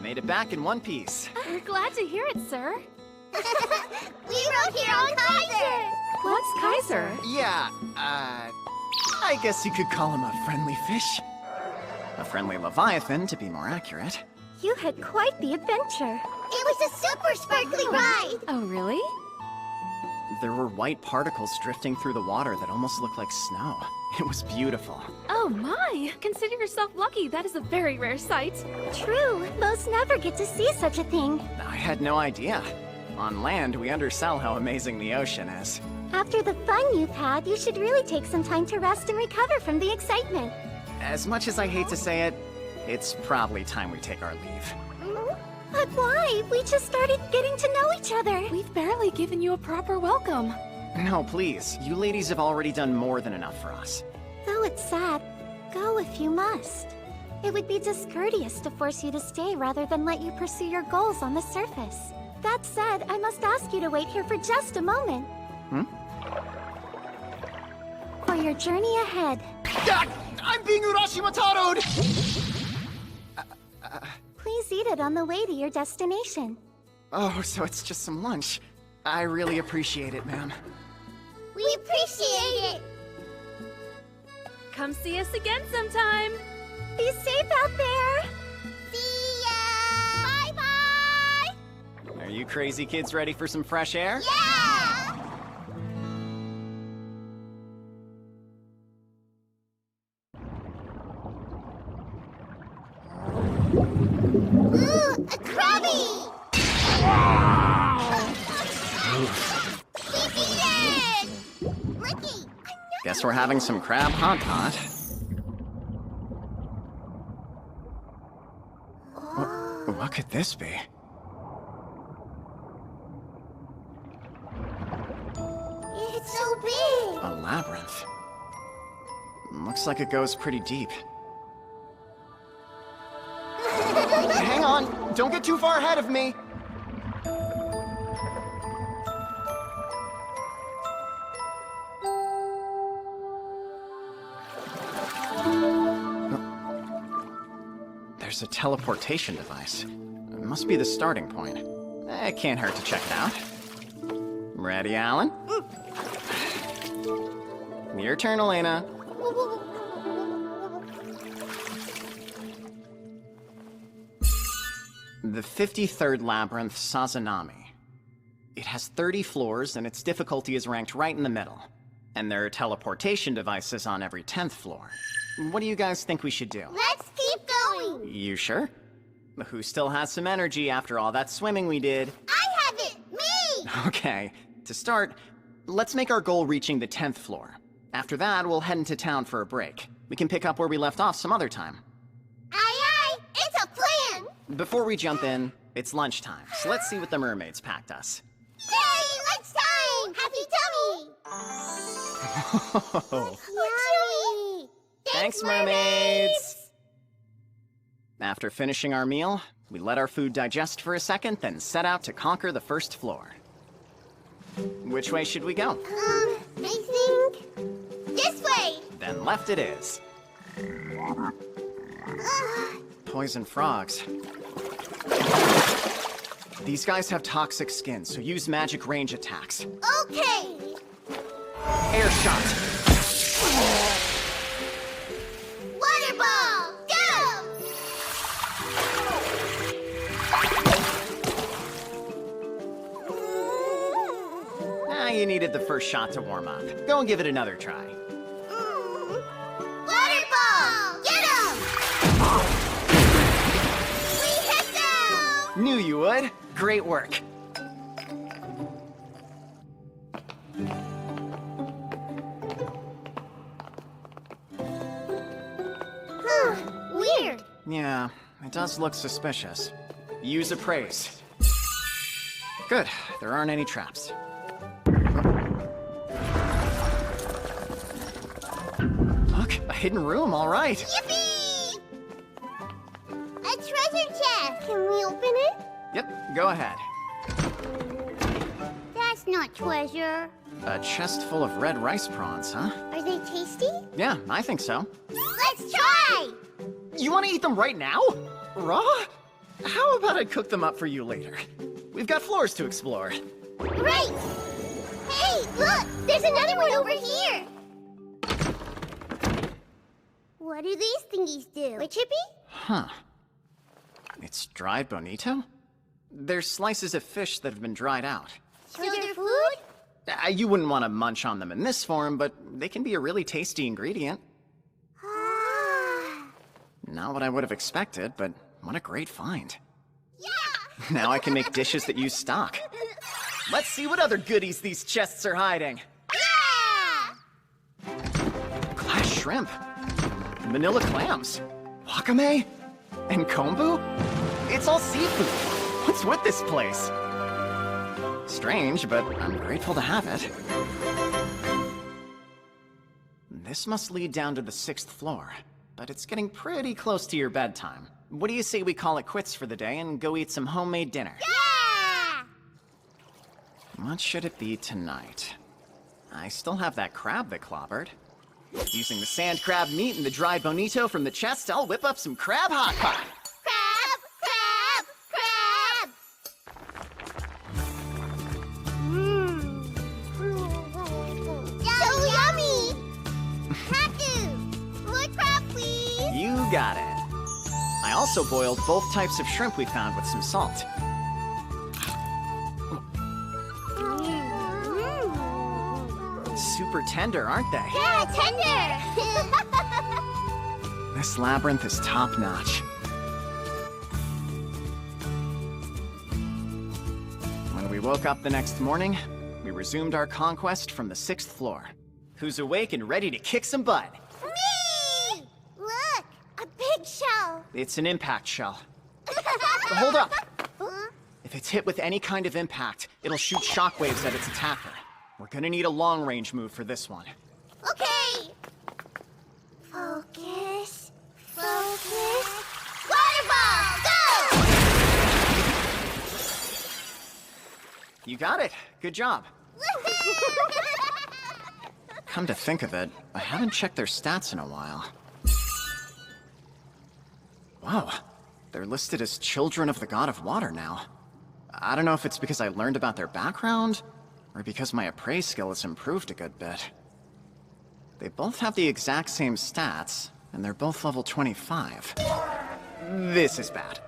Made it back in one piece. We're glad to hear it, sir. We rode here on Kaiser! What's Kaiser? Yeah, I guess you could call him a friendly fish. A friendly Leviathan, to be more accurate. You had quite the adventure. It was a super sparkly ride! Oh, really? There were white particles drifting through the water that almost looked like snow. It was beautiful. Oh my! Consider yourself lucky. That is a very rare sight. True, most never get to see such a thing. I had no idea. On land, we undersell how amazing the ocean is. After the fun you've had, you should really take some time to rest and recover from the excitement. As much as I hate to say it, it's probably time we take our leave. But why? We just started getting to know each other. We've barely given you a proper welcome. No, please. You ladies have already done more than enough for us. Though it's sad, go if you must. It would be discourteous to force you to stay rather than let you pursue your goals on the surface. That said, I must ask you to wait here for just a moment. For your journey ahead. I'm being Urashimataro'd! Please eat it on the way to your destination. Oh, so it's just some lunch. I really appreciate it, ma'am. We appreciate it! Come see us again sometime. Be safe out there! See ya! Bye-bye! Are you crazy kids ready for some fresh air? Yeah! Ooh, a Krabby! Keep eating! Licky! Guess we're having some crab hot pot. What could this be? It's so big! A labyrinth. Looks like it goes pretty deep. Hang on! Don't get too far ahead of me! There's a teleportation device. It must be the starting point. It can't hurt to check it out. Ready, Alan? Your turn, Elena. The 53rd Labyrinth, Sazanami. It has 30 floors, and its difficulty is ranked right in the middle. And there are teleportation devices on every 10th floor. What do you guys think we should do? Let's keep going! You sure? Who still has some energy after all that swimming we did? I have it! Me! Okay, to start, let's make our goal reaching the 10th floor. After that, we'll head into town for a break. We can pick up where we left off some other time. Aye aye! It's a plan! Before we jump in, it's lunchtime, so let's see what the mermaids packed us. Yay! Lunchtime! Happy tummy! Yummy! Thanks, mermaids! After finishing our meal, we let our food digest for a second, then set out to conquer the first floor. Which way should we go? I think... this way! Then left it is. Poison frogs. These guys have toxic skin, so use magic range attacks. Okay! Air shot! Water ball! Go! You needed the first shot to warm up. Go and give it another try. Water ball! Get him! We hit them! Knew you would. Great work. Weird. Yeah, it does look suspicious. Use appraise. Good. There aren't any traps. Look, a hidden room, all right. Yippee! A treasure chest. Can we open it? Yep, go ahead. That's not treasure. A chest full of red rice prawns, huh? Are they tasty? Yeah, I think so. Let's try! You want to eat them right now? Raw? How about I cook them up for you later? We've got floors to explore. Right! Hey, look! There's another one over here! What do these thingies do? A chippy? Huh. It's dried bonito? They're slices of fish that have been dried out. So they're food? You wouldn't want to munch on them in this form, but they can be a really tasty ingredient. Ah. Not what I would have expected, but what a great find. Yeah! Now I can make dishes that use stock. Let's see what other goodies these chests are hiding. Yeah! Glass shrimp, manila clams, wakame, and kombu? It's all seafood. What's with this place? Strange, but I'm grateful to have it. This must lead down to the 6th floor, but it's getting pretty close to your bedtime. What do you say we call it quits for the day and go eat some homemade dinner? Yeah! What should it be tonight? I still have that crab that clobbered. Using the sand crab meat and the dried bonito from the chest, I'll whip up some crab hot pot. Crab! So yummy! Taku! More crab, please! You got it. I also boiled both types of shrimp we found with some salt. Super tender, aren't they? Yeah, tender! This labyrinth is top-notch. When we woke up the next morning, we resumed our conquest from the 6th floor. Who's awake and ready to kick some butt? Me! Look! A big shell! It's an impact shell. Hold up! Huh? If it's hit with any kind of impact, it'll shoot shockwaves at its attacker. We're gonna need a long-range move for this one. Okay! Focus. Focus. Water ball! Go! You got it. Good job. Come to think of it, I haven't checked their stats in a while. Wow, they're listed as children of the god of water now. I don't know if it's because I learned about their background, or because my appraise skill has improved a good bit. They both have the exact same stats, and they're both level 25. This is bad.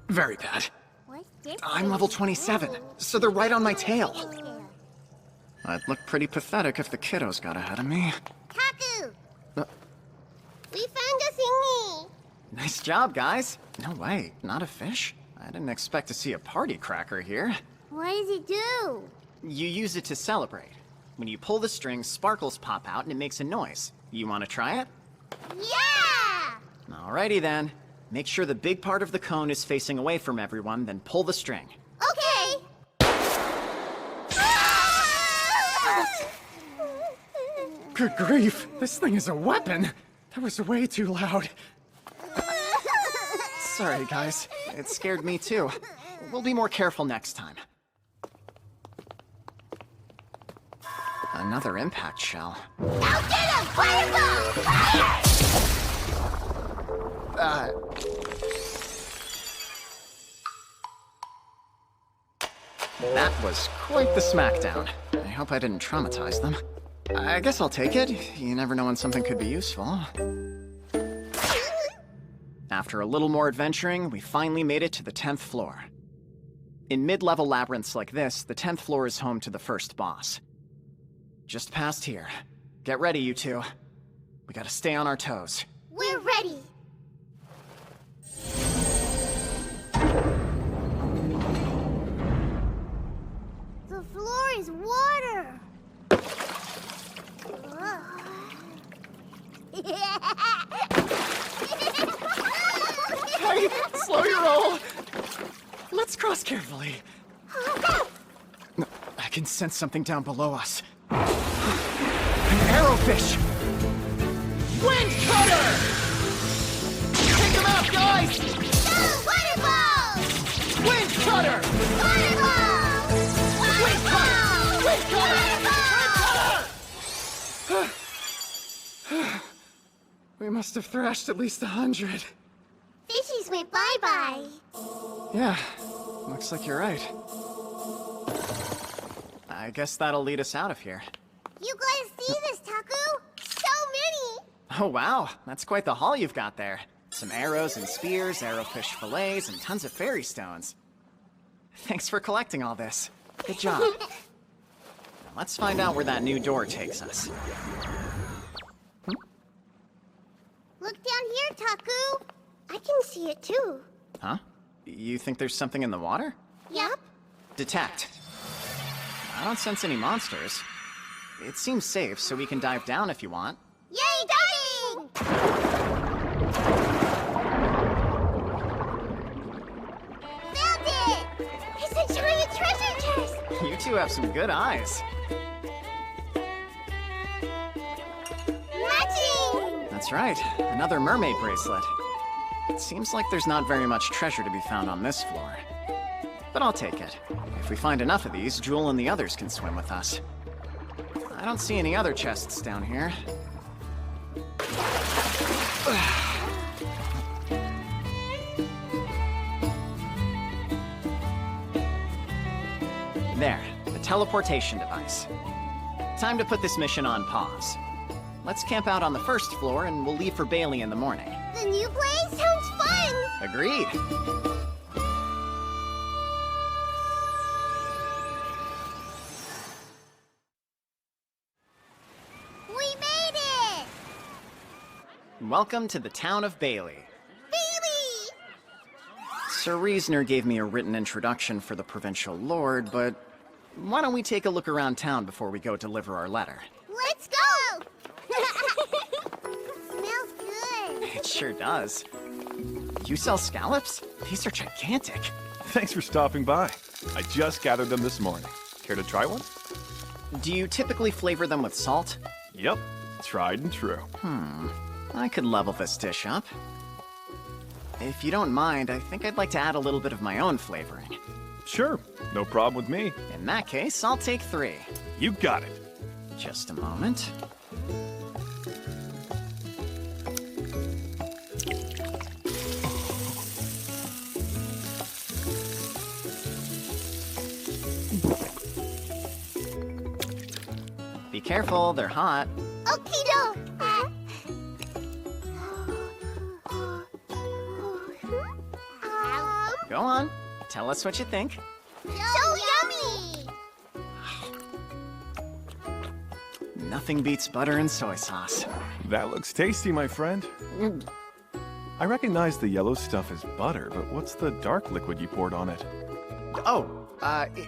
Very bad. What's this? I'm level 27, so they're right on my tail. I'd look pretty pathetic if the kiddos got ahead of me. Taku! Uh, We found a thingy! Nice job, guys. No way, not a fish? I didn't expect to see a party cracker here. What does it do? You use it to celebrate. When you pull the string, sparkles pop out and it makes a noise. You want to try it? Yeah! Alrighty then. Make sure the big part of the cone is facing away from everyone, then pull the string. Okay! Good grief, this thing is a weapon. That was way too loud. Sorry, guys. It scared me too. We'll be more careful next time. Another impact shell. Now get him! Fireball! Fire! That was quite the smackdown. I hope I didn't traumatize them. I guess I'll take it. You never know when something could be useful. After a little more adventuring, we finally made it to the 10th floor. In mid-level labyrinths like this, the 10th floor is home to the first boss. Just past here. Get ready, you two. We gotta stay on our toes. We're ready! The floor is water! Hey, slow your roll! Let's cross carefully. I can sense something down below us. An arrowfish! Wind cutter! Take him out, guys! Go, water balls! Wind cutter! Water balls! Wind cutter! Wind cutter! Water We must have thrashed at least 100. Fishies went bye-bye. Yeah, looks like you're right. I guess that'll lead us out of here. You guys see this, Taku? So many! Oh wow, that's quite the haul you've got there. Some arrows and spears, arrowfish fillets, and tons of fairy stones. Thanks for collecting all this. Good job. Now let's find out where that new door takes us. Look down here, Taku. I can see it too. Huh? You think there's something in the water? Yep. Detect. I don't sense any monsters. It seems safe, so we can dive down if you want. Yay, diving! Found it! It's a giant treasure chest! You two have some good eyes. Matching! That's right, another mermaid bracelet. It seems like there's not very much treasure to be found on this floor. But I'll take it. If we find enough of these, Jewel and the others can swim with us. I don't see any other chests down here. There, the teleportation device. Time to put this mission on pause. Let's camp out on the first floor and we'll leave for Bailey in the morning. The new place sounds fun! Agreed. We made it! Welcome to the town of Bailey. Bailey! Sir Reasoner gave me a written introduction for the Provincial Lord, but why don't we take a look around town before we go deliver our letter? Let's go! Smells good. It sure does. You sell scallops? These are gigantic. Thanks for stopping by. I just gathered them this morning. Care to try one? Do you typically flavor them with salt? Yep, tried and true. I could level this dish up. If you don't mind, I think I'd like to add a little bit of my own flavoring. Sure, no problem with me. In that case, I'll take 3. You got it. Just a moment. Be careful, they're hot. Okie doke! Go on, tell us what you think. So yummy! Nothing beats butter and soy sauce. That looks tasty, my friend. I recognize the yellow stuff as butter, but what's the dark liquid you poured on it? Oh,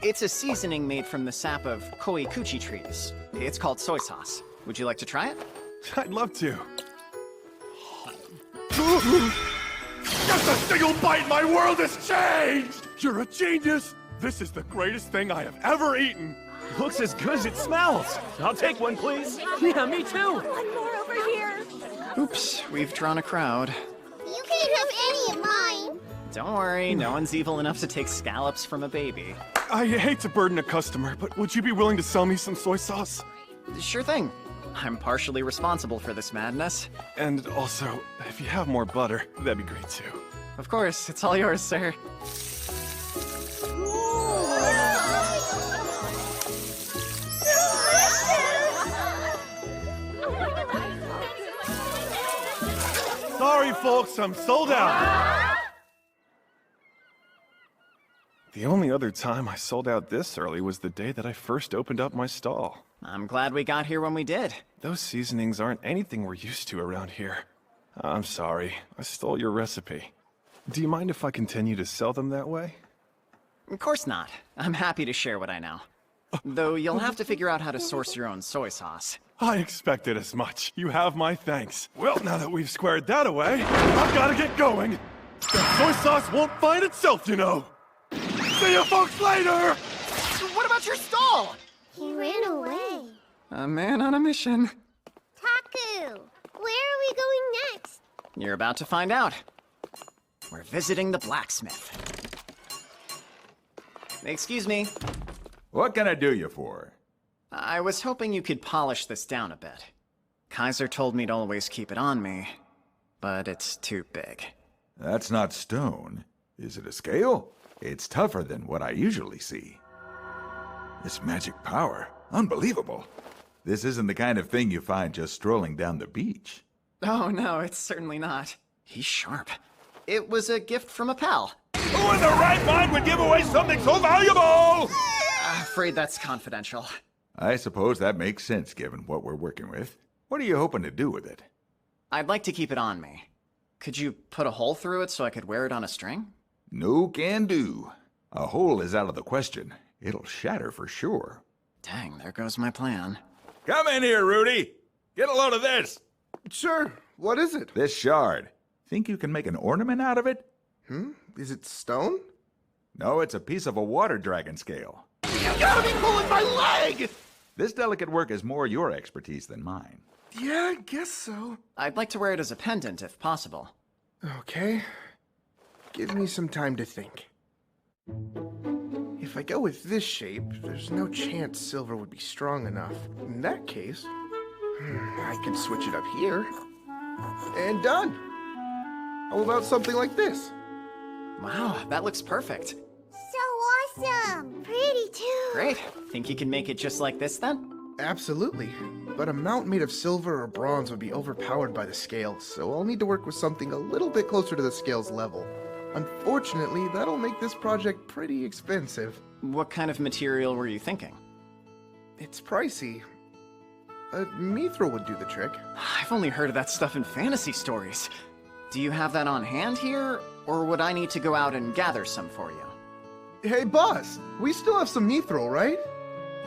it's a seasoning made from the sap of koikuchi trees. It's called soy sauce. Would you like to try it? I'd love to. Just a single bite, my world has changed! You're a genius! This is the greatest thing I have ever eaten! Looks as good as it smells. I'll take one, please. Yeah, me too. One more over here. Oops, we've drawn a crowd. You can't have any of mine! Don't worry, no one's evil enough to take scallops from a baby. I hate to burden a customer, but would you be willing to sell me some soy sauce? Sure thing. I'm partially responsible for this madness. And also, if you have more butter, that'd be great too. Of course, it's all yours, sir. Sorry, folks, I'm sold out. The only other time I sold out this early was the day that I first opened up my stall. I'm glad we got here when we did. Those seasonings aren't anything we're used to around here. I'm sorry, I stole your recipe. Do you mind if I continue to sell them that way? Of course not. I'm happy to share what I know. Though you'll have to figure out how to source your own soy sauce. I expected as much. You have my thanks. Well, now that we've squared that away, I've got to get going. That soy sauce won't find itself, you know. See you folks later! What about your stall? He ran away. A man on a mission. Taku, where are we going next? You're about to find out. We're visiting the blacksmith. Excuse me. What can I do you for? I was hoping you could polish this down a bit. Kaiser told me to always keep it on me, but it's too big. That's not stone. Is it a scale? It's tougher than what I usually see. This magic power, unbelievable. This isn't the kind of thing you find just strolling down the beach. Oh no, it's certainly not. He's sharp. It was a gift from a pal. Who in the right mind would give away something so valuable? Afraid that's confidential. I suppose that makes sense given what we're working with. What are you hoping to do with it? I'd like to keep it on me. Could you put a hole through it so I could wear it on a string? No can do. A hole is out of the question. It'll shatter for sure. Dang, there goes my plan. Come in here, Rudy. Get a load of this. Sure. What is it? This shard. Think you can make an ornament out of it? Is it stone? No, it's a piece of a water dragon scale. You gotta be pulling my leg! This delicate work is more your expertise than mine. Yeah, I guess so. I'd like to wear it as a pendant, if possible. Okay. Give me some time to think. If I go with this shape, there's no chance silver would be strong enough. In that case, I can switch it up here. And done! How about something like this? Wow, that looks perfect. So awesome! Pretty too! Great. Think you can make it just like this then? Absolutely. But a mount made of silver or bronze would be overpowered by the scales, so I'll need to work with something a little bit closer to the scales level. Unfortunately, that'll make this project pretty expensive. What kind of material were you thinking? It's pricey. Mithril would do the trick. I've only heard of that stuff in fantasy stories. Do you have that on hand here, or would I need to go out and gather some for you? Hey, boss! We still have some mithril, right?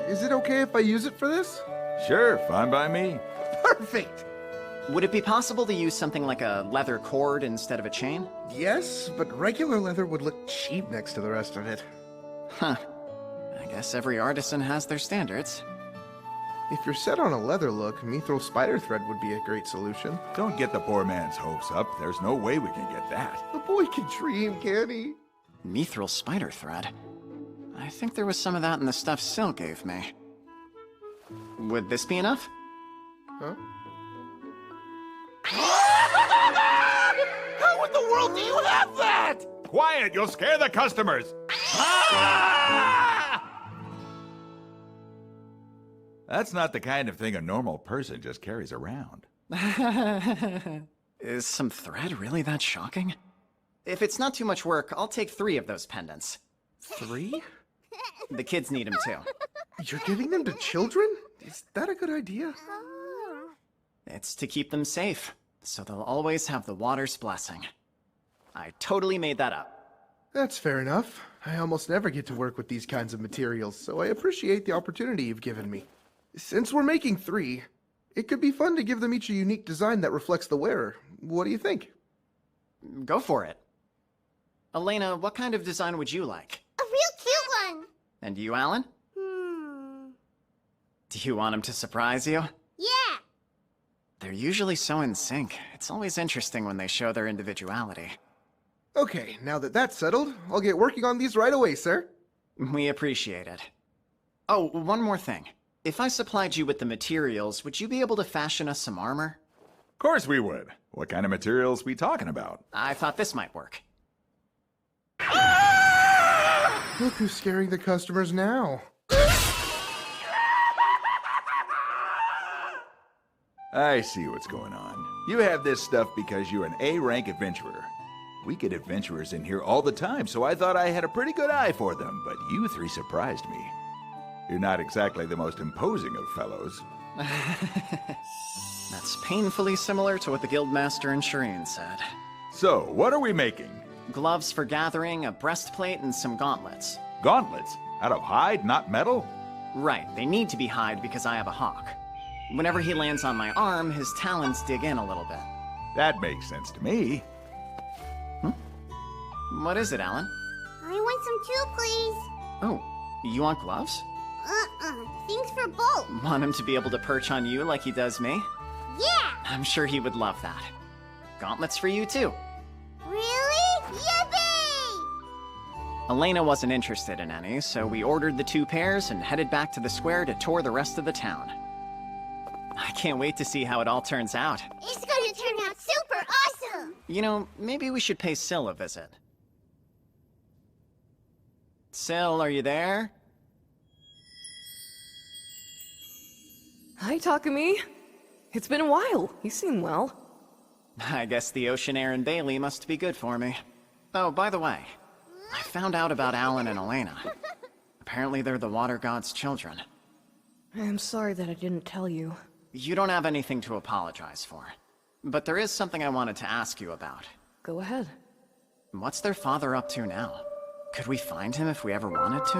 Is it okay if I use it for this? Sure, fine by me. Perfect! Would it be possible to use something like a leather cord instead of a chain? Yes, but regular leather would look cheap next to the rest of it. Huh. I guess every artisan has their standards. If you're set on a leather look, mithril spider thread would be a great solution. Don't get the poor man's hopes up. There's no way we can get that. The boy can dream, can't he? Mithril spider thread? I think there was some of that in the stuff Syl gave me. Would this be enough? Huh? How in the world do you have that? Quiet, you'll scare the customers. That's not the kind of thing a normal person just carries around. Is some thread really that shocking? If it's not too much work, I'll take 3 of those pendants. 3? The kids need them too. You're giving them to children? Is that a good idea? It's to keep them safe, so they'll always have the water's blessing. I totally made that up. That's fair enough. I almost never get to work with these kinds of materials, so I appreciate the opportunity you've given me. Since we're making 3, it could be fun to give them each a unique design that reflects the wearer. What do you think? Go for it. Elena, what kind of design would you like? A real cute one! And you, Alan? Do you want them to surprise you? Yeah! They're usually so in sync. It's always interesting when they show their individuality. Okay, now that that's settled, I'll get working on these right away, sir. We appreciate it. Oh, one more thing. If I supplied you with the materials, would you be able to fashion us some armor? Of course we would. What kind of materials we talking about? I thought this might work. Look who's scaring the customers now. I see what's going on. You have this stuff because you're an A-rank adventurer. We get adventurers in here all the time, so I thought I had a pretty good eye for them, but you 3 surprised me. You're not exactly the most imposing of fellows. That's painfully similar to what the Guildmaster and Shireen said. So, what are we making? Gloves for gathering, a breastplate, and some gauntlets. Gauntlets? Out of hide, not metal? Right, they need to be hide because I have a hawk. Whenever he lands on my arm, his talons dig in a little bit. That makes sense to me. What is it, Alan? I want some too, please. Oh, you want gloves? Things for both. Want him to be able to perch on you like he does me? Yeah! I'm sure he would love that. Gauntlets for you, too. Really? Yippee! Elena wasn't interested in any, so we ordered the 2 pairs and headed back to the square to tour the rest of the town. I can't wait to see how it all turns out. It's gonna turn out super awesome! You know, maybe we should pay Syl a visit. Syl, are you there? Hi, Takumi. It's been a while. You seem well. I guess the ocean air in Bailey must be good for me. Oh, by the way, I found out about Alan and Elena. Apparently they're the Water God's children. I'm sorry that I didn't tell you. You don't have anything to apologize for. But there is something I wanted to ask you about. Go ahead. What's their father up to now? Could we find him if we ever wanted to?